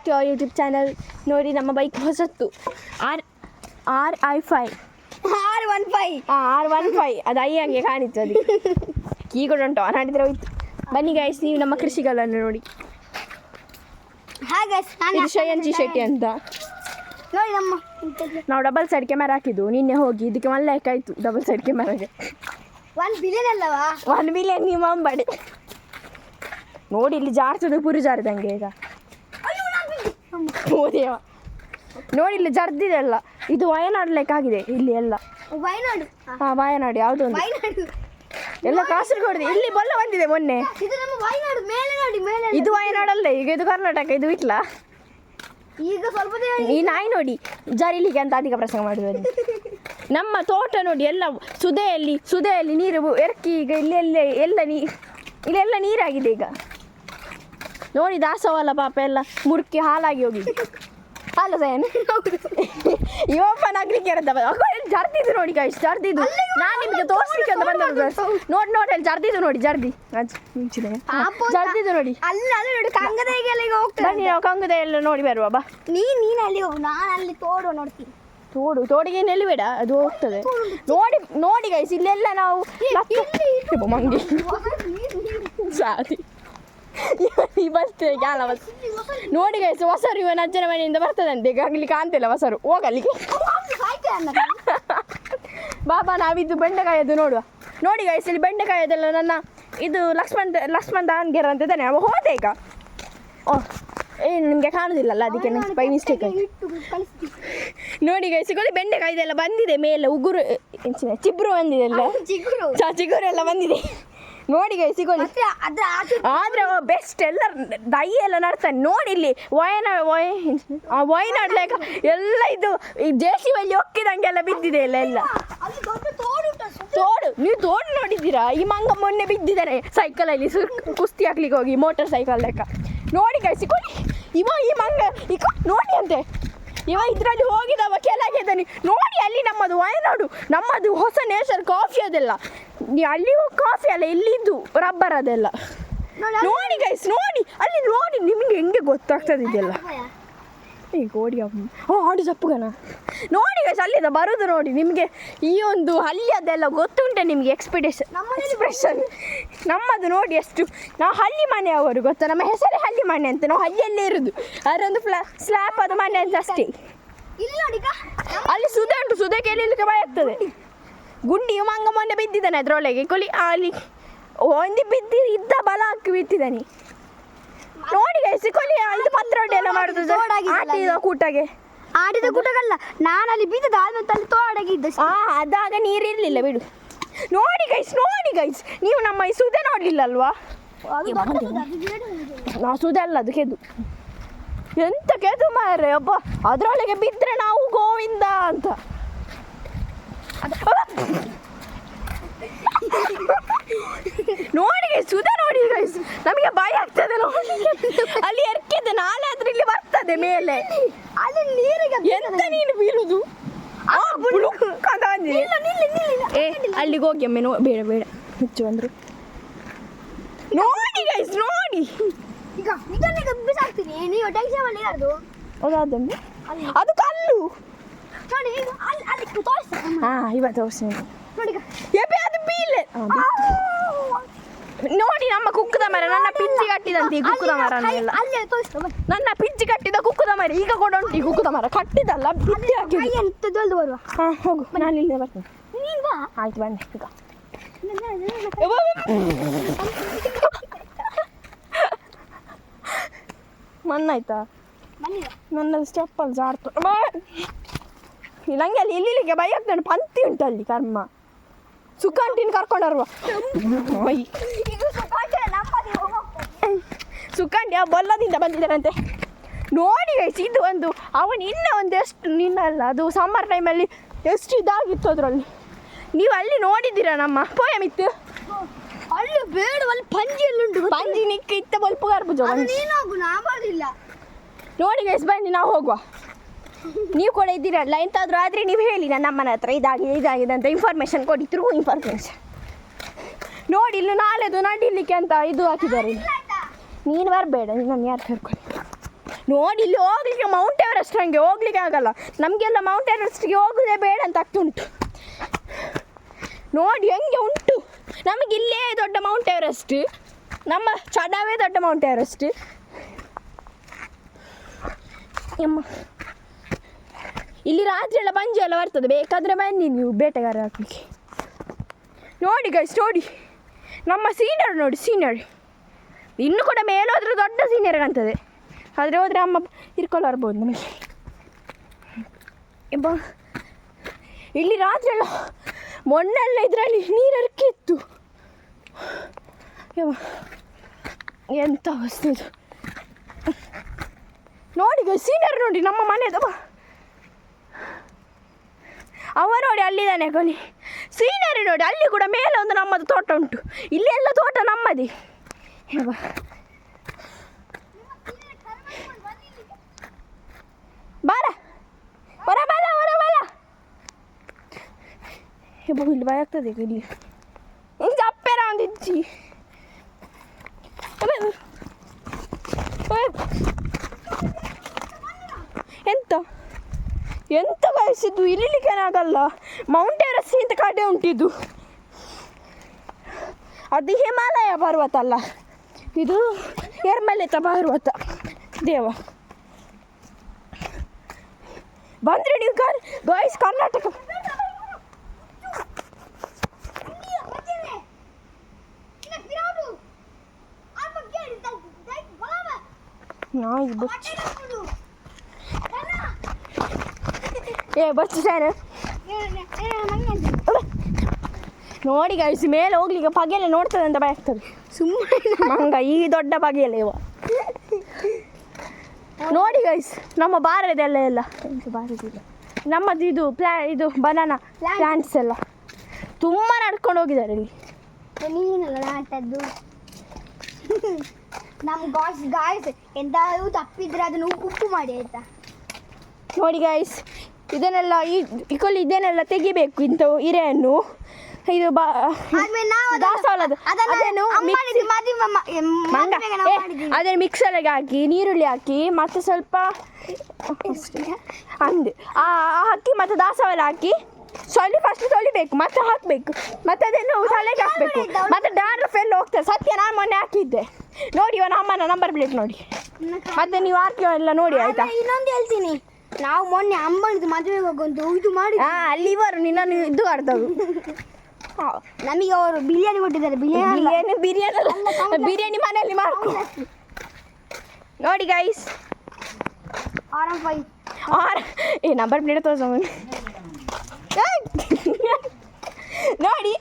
Back to our YouTube channel. ನೋಡಿ ನಮ್ಮ bike ಹೊಸತ್ತು RI5 R15 ಅದು ಐ ಹಂಗೆ ಕಾಣಿತ್ತು. ಅದು ಕೀ ಕೂಡ ಉಂಟು ಮಾಡಿದರೆ ಹೋಯ್ತು. ಬನ್ನಿ ಗೈಸ್, ನೀವು ನಮ್ಮ ಕೃಷಿಗಳನ್ನು ನೋಡಿ. ಇದು ಶ್ರೇಯಂಜಿ ಶೆಟ್ಟಿ ಅಂತ. ನಾವು ಡಬಲ್ ಸೈಡ್ ಕ್ಯಾಮೆರಾ ಹಾಕಿದ್ದು ನಿನ್ನೆ ಹೋಗಿ. ಇದಕ್ಕೆ 1 ಲ್ಯಾಕ್ ಆಯಿತು ಡಬಲ್ ಸೈಡ್ ಕ್ಯಾಮೆರಾಗೆ. 1 ಬಿಲಿಯನ್ ಅಲ್ಲವಾ? 1 ಬಿಲಿಯನ್ ನಿಮ್ಮ ಅಂಬಡಿ. ನೋಡಿ ಇಲ್ಲಿ ಜಾರ್ತದೆ, ಪುರಿ ಜಾರಿದಂಗೆ ಈಗ. ಓದೇವ ನೋಡಿ ಇಲ್ಲಿ ಜರ್ದಿದೆ ಎಲ್ಲ. ಇದು ವಯನಾಡು ಲೆಕ್ಕ ಆಗಿದೆ ಇಲ್ಲಿ ಎಲ್ಲ. ವಯನಾಡು? ಹಾಂ, ವಯನಾಡು ಯಾವುದೋ ಒಂದು ಎಲ್ಲ ಕಾಸರಗೋಡು. ಇಲ್ಲಿ ಬೊಲ್ಲ ಬಂದಿದೆ ಮೊನ್ನೆ. ಇದು ವಯನಾಡಲ್ಲ, ಈಗ ಇದು ಕರ್ನಾಟಕ, ಇದು ಇಟ್ಲ. ಈಗ ಸ್ವಲ್ಪ ಈ ನಾಯಿ ನೋಡಿ ಜರಿಲಿಕ್ಕೆ ಅಂತ ಅಧಿಕ ಪ್ರಸಂಗ ಮಾಡಿದ್ರು. ನಮ್ಮ ತೋಟ ನೋಡಿ ಎಲ್ಲ ಸುದೆಯಲ್ಲಿ ನೀರು ಎರಕಿ ಈಗ ಇಲ್ಲೆಲ್ಲ ನೀರಾಗಿದೆ ಈಗ. ನೋಡಿ ದಾಸವಾಳ ಪಾಪ ಎಲ್ಲ ಮುರುಕಿ ಹಾಲಾಗಿ ಹೋಗಿದೆ. ಅಲ್ಲ ಸಯನ್ ಇವಪ್ಪನ ಆಗ್ಲಿಕ್ಕೆ ಜರ್ದಿದ್ದು ನೋಡಿ ಗೈಸ್, ಜರ್ದಿದ್ದು. ನಾನು ನಿಮಗೆ ತೋರಿಸ್ಲಿಕ್ಕೆ ಅಂತ ಬಂದದ್ದು. ನೋಡಿ ಅಲ್ಲಿ ಜರ್ದಿದ್ದು ನೋಡಿ, ಜರ್ದಿದ್ದು ನೋಡಿ. ಬನ್ನಿ ನಾವು ಕಂಗದ ಎಲ್ಲ ನೋಡಿ ಬರುವ. ಬಾ ನೀನು ಅಲ್ಲಿ ಹೋಗು, ನಾನು ಅಲ್ಲಿ ನೋಡ್ತೀನಿ. ತೋಡಿಗೆ ನೆಲ್ಲಿಬೇಡ, ಅದು ಹೋಗ್ತದೆ. ನೋಡಿ ಗೈಸ್, ಇಲ್ಲೆಲ್ಲ ನಾವು ಮಂಗಿ ಸಾರಿ ಬರ್ತೇವೆ ಕ್ಯಾಲ ಬಸ್. ನೋಡಿ ಗೈಸ್, ಹೊಸರು ಇವನ ಅಜ್ಜನ ಮನೆಯಿಂದ ಬರ್ತದಂತೆ. ಈಗ ಅಲ್ಲಿ ಕಾಣ್ತಿಲ್ಲ ಹೊಸರು, ಹೋಗಲ್ಲಿಗೆ. ಬಾಬಾ ನಾವಿದ್ದು ಬೆಂಡೆಕಾಯದು ನೋಡುವ. ನೋಡಿ ಗೈಸ್, ಇಲ್ಲಿ ಬೆಂಡೆಕಾಯದೆಲ್ಲ ನನ್ನ ಇದು ಲಕ್ಷ್ಮಣ್ ದಾವಣಗೆರೆ ಅಂತ ಇದ್ದಾನೆ. ಅವ ಹೋದೆ ಈಗ. ನಿಮಗೆ ಕಾಣುದಿಲ್ಲಲ್ಲ, ಅದಕ್ಕೆ ಬೈ ಮಿಸ್ಟೇಕ್ ಆಯ್ತು. ನೋಡಿ ಗೈಸ್, ಸಿಗೋದು ಬೆಂಡೆಕಾಯ್ದೆಲ್ಲ ಬಂದಿದೆ ಮೇಲೆ. ಉಗುರು ಚಿಬ್ರು ಬಂದಿದೆ ಎಲ್ಲ, ಚಿಗುರು ಎಲ್ಲ ಬಂದಿದೆ. ನೋಡಿ ಗೈಸ್, ಸಿಗೋಲಿ. ಆದ್ರೆ ಬೆಸ್ಟ್ ಎಲ್ಲ ದೈ ಎಲ್ಲ ನಡ್ತಾನೆ. ನೋಡಿ ಇಲ್ಲಿ ವಯನಾಡ್ ಲೆಕ್ಕ ಎಲ್ಲ ಇದು JCB ಅಲ್ಲಿ ಒಕ್ಕಿದಂಗೆಲ್ಲ ಬಿದ್ದಿದೆ ಎಲ್ಲ. ತೋಡು ನೀವು ನೋಡಿದ್ದೀರಾ? ಈ ಮಂಗ ಮೊನ್ನೆ ಬಿದ್ದಿದ್ದಾನೆ ಸೈಕಲಲ್ಲಿ ಕುಸ್ತಿ ಹಾಕ್ಲಿಕ್ಕೆ ಹೋಗಿ, ಮೋಟರ್ ಸೈಕಲ್ ಲೆಕ್ಕ. ನೋಡಿ ಗೈಸ್, ಸಿಗೋಲಿ. ಈ ಮಂಗ ನೋಡಿ ಅಂತೆ. ಇದರಲ್ಲಿ ಹೋಗಿದವ ಕೆಳಗಿದ್ದಾನೆ. ನೋಡಿ ಅಲ್ಲಿ ನಮ್ಮದು ವಯನಾಡು, ನಮ್ಮದು ಹೊಸ ನೇಚರ್ ಕಾಫಿ ಅದೆಲ್ಲ. ಅಲ್ಲಿ ಕಾಫಿ ಅಲ್ಲ, ಇಲ್ಲಿದ್ದು ರಬ್ಬರ್ ಅದೆಲ್ಲ. ನೋಡಿ ಗೈಸ್, ನೋಡಿ ಅಲ್ಲಿ ನೋಡಿ, ನಿಮಗೆ ಹೆಂಗೆ ಗೊತ್ತಾಗ್ತದೆ ಇದೆಲ್ಲ. ಈಗ ಓಡಿ ಆಡಿ ಸಪ್ಪುಗನ. ನೋಡಿ ಗೈಸ್, ಅಲ್ಲಿಂದ ಬರೋದು ನೋಡಿ. ನಿಮಗೆ ಈ ಒಂದು ಹಳ್ಳಿಯದೆಲ್ಲ ಗೊತ್ತುಂಟೆ ನಿಮಗೆ ಎಕ್ಸ್ಪ್ರೆಷನ್ ನಮ್ಮದು ನೋಡಿ ಎಷ್ಟು. ನಾವು ಹಳ್ಳಿ ಮನೆಯವರು ಗೊತ್ತಾ, ನಮ್ಮ ಹೆಸರೇ ಹಳ್ಳಿ ಮನೆ ಅಂತ. ನಾವು ಹಳ್ಳಿಯಲ್ಲೇ ಇರೋದು. ಅದೊಂದು ಸ್ಲ್ಯಾಪ್ ಅದು ಮನೆ ಅಂತ ಅಷ್ಟೇ. ಅಲ್ಲಿ ಸುದೆ ಉಂಟು, ಸುದೆ ಕೇಳಲಿಕ್ಕೆ ಭಯ ಆಗ್ತದೆ. ಗುಂಡಿ ಮಂಗ ಮೊನ್ನೆ ಬಿದ್ದಿದ್ದಾನೆ ಅದರೊಳಗೆ ಕೊಲಿ. ಅಲ್ಲಿ ಒಂದು ಇದ್ದ ಬಲ ಹಾಕಿ ಬಿತ್ತಿದ್ದಾನೆ. ನೋಡಿ ಗೈಸ್, ಕೊಲಿ. ಇದು ಪತ್ರೊಡ್ಡೆ ಎಲ್ಲ ಮಾಡುದು ಆಡಿದ ಕೂಟಗಲ್ಲ, ನಾನು ಅಲ್ಲಿ ಬಿದ್ದದ ಅಲ್ಲಿ ತೋಡಾಗಿದ್ದ. ಅದಾಗ ನೀರಿರಲಿಲ್ಲ ಬಿಡು. ನೋಡಿ ಗೈಸ್, ನೀವು ನಮ್ಮ ಈ ಸುದೆ ನೋಡಲಿಲ್ಲ ಅಲ್ವಾ? ನಾವು ಸುದೆ ಅಲ್ಲ, ಅದು ಕೆದು. ಎಂತ ಕೆದು ಮಾರ್ರೆ ಒಬ್ಬ. ಅದರೊಳಗೆ ಬಿದ್ದರೆ ನಾವು ಗೋವಿಂದ ಅಂತ. ನೋಡಿ ಸುದೆ ನೋಡಿ ಗೈಸ್, ನಮಗೆ ಭಯ ಆಗ್ತದೆ ನೋಡಿ. ಅಲ್ಲಿ ಎರ್ಕಿದೆ, ನಾಳೆ ಆದ್ರೆ ಇಲ್ಲಿ ಬರ್ತದೆ ಮೇಲೆ. ಅಲ್ಲಿ ನೀರಿಗೆ ಎಂತ ನೀನು ಬೀಳುದು? ಅಲ್ಲಿಗೆ ಹೋಗಿ ಒಮ್ಮೆ ಬೇಡ ಹುಚ್ಚು ಅಂದ್ರು. ನೋಡಿ ಗೈಸ್, ನೋಡಿ. ಈಗ ಇದನ್ನ ಬಿಸಾಕ್ತೀನಿ, ನೀವು ಟೆನ್ಷನ್ ಮಾಡಿ ಯಾರ್ದು ಅದಾದೊಮ್ಮೆ ಅದು ಕಲ್ಲು. ನೋಡಿ ಅಲ್ಲಿ ತೋರಿಸಿ. ಇವತ್ತು ತೋರಿಸ್ತೀನಿ ನೋಡಿ. ಅದು ಬೀಳೆ. ನೋಡಿ ನಮ್ಮ ಕುಕ್ಕದ ಮರ, ನನ್ನ ಪಿಂಚಿ ಕಟ್ಟಿದಂತೆ ಈ ಕುಕ್ಕದ ಮರ. ನನ್ನ ಪಿಂಚಿ ಕಟ್ಟಿದ ಕುಕ್ಕದ ಮರ ಈಗ ಕೂಡ ಉಂಟು. ಈ ಕುಕ್ಕದ ಮರ ಕಟ್ಟಿದಲ್ಲ, ಪಿಂಚಿ ಹಾಕಿ ಬರುವ. ಹೋಗು, ನಾನು ಇಲ್ಲೇ ಬರ್ತೇನೆ. ಆಯ್ತು ಬನ್ನಿ ಈಗ. ಮಣ್ಣಾಯ್ತಾ? ನನ್ನ ಸ್ಟೆಪ್ಪಲ್ಲಿ ಜಾಡ್ತು. ನಂಗೆ ಅಲ್ಲಿ ಇಲ್ಲಿಗೆ ಭಯ ಆಗ್ತಾನೆ. ಪಂತಿ ಉಂಟು ಅಲ್ಲಿ ಕರ್ಮ. ಸುಖಾಂಟಿನ ಕರ್ಕೊಂಡರುವ ಸುಖಾಂಟಿ ಆ ಬೊಲ್ಲದಿಂದ ಬಂದಿದ್ದಾರಂತೆ. ನೋಡಿ ಗೈಸ್, ಇದು ಒಂದು ಅವನು ಇನ್ನೂ ಒಂದು ಎಷ್ಟು ನಿನ್ನಲ್ಲ, ಅದು ಸಮ್ಮರ್ ಟೈಮಲ್ಲಿ ಎಷ್ಟು ಇದಾಗಿತ್ತು ಅದರಲ್ಲಿ. ನೀವು ಅಲ್ಲಿ ನೋಡಿದ್ದೀರಾ ನಮ್ಮ ಪೋಯಮ್ ಇತ್ತು ಅಲ್ಲಿ ಬೇಡ, ಅಲ್ಲಿ ಪಂಜಿಯಲ್ಲುಂಟು. ಪಂಜಿ ನಿಕ್ಕ ಇತ್ತ ಬಲ್ಪು ಗರ್ಭುಜ. ನೋಡಿ ಗೈಸ್, ಬನ್ನಿ ನಾವು ಹೋಗುವ. ನೀವು ಕೂಡ ಇದ್ದೀರಲ್ಲ, ಎಂತಾದರೂ ಆದರೆ ನೀವು ಹೇಳಿ ನಮ್ಮನ ಹತ್ರ ಇದಾಗಿದೆ ಅಂತ ಇನ್ಫಾರ್ಮೇಷನ್ ಕೊಡಿ. ಥ್ರೂ ಇನ್ಫಾರ್ಮೇಷನ್ ನೋಡಿ. ಇಲ್ಲಿ ನಾಳೆದು ನಡಿಲಿಕ್ಕೆ ಅಂತ ಇದು ಹಾಕಿದ್ದಾರೆ. ನೀನು ಬರಬೇಡ, ನಿನ್ನನ್ನು ಯಾರು ಕರ್ಕೊಂಡು. ನೋಡಿ ಇಲ್ಲಿ ಹೋಗ್ಲಿಕ್ಕೆ ಮೌಂಟ್ ಎವರೆಸ್ಟ್ ಹಂಗೆ ಹೋಗ್ಲಿಕ್ಕೆ ಆಗಲ್ಲ, ನಮಗೆಲ್ಲ ಮೌಂಟ್ ಎವರೆಸ್ಟ್ಗೆ ಹೋಗೋದೇ ಬೇಡ ಅಂತ ಆಗ್ತುಂಟು. ನೋಡಿ ಹೆಂಗೆ ಉಂಟು, ನಮಗೆ ಇಲ್ಲೇ ದೊಡ್ಡ ಮೌಂಟ್ ಎವರೆಸ್ಟ್, ನಮ್ಮ ಚಡವೇ ದೊಡ್ಡ ಮೌಂಟ್ ಎವರೆಸ್ಟ್. ಇಲ್ಲಿ ರಾತ್ರಿ ಎಲ್ಲ ಬಂಜಿ ಎಲ್ಲ ಬರ್ತದೆ, ಬೇಕಾದರೆ ಬನ್ನಿ ನೀವು ಬೇಟೆಗಾರ ಹಾಕಲಿಕ್ಕೆ. ನೋಡಿ ಗೈಸ್, ನೋಡಿ ನಮ್ಮ ಸೀನಿಯರ್, ನೋಡಿ ಸೀನಿಯರ್ ಇನ್ನು ಕೂಡ ಮೇಲೋದ್ರೆ ದೊಡ್ಡ ಸೀನಿಯರ್ ಕಾಣ್ತದೆ, ಆದರೆ ಹೋದರೆ ಅಮ್ಮ ಹಿರ್ಕೊಂಡು ಬರ್ಬೋದು ನಮಗೆ. ಇಲ್ಲಿ ರಾತ್ರಿ ಎಲ್ಲ ಮೊನ್ನೆಲ್ಲ ಇದರಲ್ಲಿ ನೀರಕ್ಕೆ ಇತ್ತು. ಎಂಥ ಅವಸ್ಥೆ ಇದು. ನೋಡಿ ಗೈಸ್, ಸೀನಿಯರ್ ನೋಡಿ ನಮ್ಮ ಮನೆದವ, ಅವ ನೋಡಿ ಅಲ್ಲಿದ್ದಾನೆ ಕೊನೆ. ಸೀನರಿ ನೋಡಿ, ಅಲ್ಲಿ ಕೂಡ ಮೇಲೆ ಒಂದು ನಮ್ಮದು ತೋಟ ಉಂಟು, ಇಲ್ಲಿ ಎಲ್ಲ ತೋಟ ನಮ್ಮದೇ. ಬಾರ ಬರ ಬರ ಬರ ಬರ. ಇಲ್ಲಿ ಭಯ ಆಗ್ತದೆ, ಇಲ್ಲಿ ಇಂಚ ಅಪ್ಪೆರ ಒಂದು ಇಚ್ಚಿ. ಎಂತ ಎಂತ ಬಯಸಿದ್ದು, ಇಲ್ಲಿಲಿಕ್ಕೇನಾಗಲ್ಲ, ಮೌಂಟ್ ಎವರೆಸ್ಟ್ ಇಂತ ಕಡೆ ಉಂಟಿದ್ದು. ಅದು ಹಿಮಾಲಯ ಪರ್ವತ ಅಲ್ಲ, ಇದು ಎರ್ಮಲೆತ ಪರ್ವತ. ದೇವ ಬಂದ್ರಿ ನೀವು ಗಾಯ್ಸ್, ಕರ್ನಾಟಕ. ನಾಯಿ ಬಚ್ಚಿ ಬಚ್ಚು ಸರ್. ನೋಡಿ ಗೈಸ್, ಮೇಲೆ ಹೋಗ್ಲಿಕ್ಕೆ ಪಗೆಲೆ ನೋಡ್ತದೆ ಅಂತ ಭಯ ಆಗ್ತದೆ ಸುಮ್ಮನೆ. ಮಂಗ ಈ ದೊಡ್ಡ ಪಗೆಯಲ್ಲ ಇವ. ನೋಡಿ ಗೈಸ್, ನಮ್ಮ ಬಾರದೆಲ್ಲ ಎಲ್ಲ ಬಾರದಿಲ್ಲ, ನಮ್ಮದು ಇದು ಇದು ಬನಾನಾ ಪ್ಲಾಂಟ್ಸ್ ಎಲ್ಲ ತುಂಬ ನಡ್ಕೊಂಡು ಹೋಗಿದ್ದಾರೆ ಇಲ್ಲಿ. ನೀನಲ್ಲ ನಾಟದ್ದು. ನಮ್ಮ ಗಾಯ್ಸ್ ಎಂತಾದರೂ ತಪ್ಪಿದ್ರೆ ಅದನ್ನು ಉಪ್ಪು ಮಾಡಿ ಆಯ್ತಾ. ನೋಡಿ ಗೈಸ್, ಇದನ್ನೆಲ್ಲ ಇದನ್ನೆಲ್ಲ ತೆಗಿಬೇಕು, ಇಂಥ ಹಿರೆಯನ್ನು. ಇದು ದಾಸವಾಳದ್ದು, ಅದನ್ನು ಮಿಕ್ಸರ್ಗೆ ಹಾಕಿ ನೀರುಳ್ಳಿ ಹಾಕಿ ಮತ್ತೆ ಸ್ವಲ್ಪ ಆ ಹಾಕಿ ಮತ್ತೆ ದಾಸವಾಳ ಹಾಕಿ ಫಸ್ಟ್ ತೊಳಿಬೇಕು, ಮತ್ತೆ ಹಾಕಬೇಕು, ಮತ್ತೆ ಅದನ್ನು ತಲೆಗೆ ಹಾಕಬೇಕು, ಮತ್ತೆ ಡ್ಯಾಂಡ್ರಫ್ ಎಲ್ಲ ಹೋಗ್ತದೆ. ಸತ್ಯ, ನಾನು ಮೊನ್ನೆ ಹಾಕಿದ್ದೆ ನೋಡಿ, ಇವನ ಅಮ್ಮನ ನಂಬರ್ ಪ್ಲೇಟ್ ನೋಡಿ, ಮತ್ತೆ ನೀವು ಹಾಕಿ ಎಲ್ಲ ನೋಡಿ ಆಯ್ತಾ. ಇನ್ನೊಂದು ಹೇಳ್ತೀನಿ, ನಾವು ಮೊನ್ನೆ ಅಮ್ಮನಿದ್ದು ಮದುವೆಗೆ ಹೋಗುವಂತ ಇದು ಮಾಡಿ ಅಲ್ಲಿ ಇವರು ನಿನ್ನನ್ನು ಇದು ಆಡ್ತವು. ನಮಗೆ ಅವರು ಬಿರಿಯಾನಿ ಕೊಟ್ಟಿದ್ದಾರೆ. ಬಿರಿಯಾನಿ ಮನೆಯಲ್ಲಿ ಮಾಡ್ಕೊ. ನೋಡಿ ಗೈಸ್, ನಂಬರ್ ಪ್ಲೇಟ್ ತೋರಿಸ ನೋಡಿ.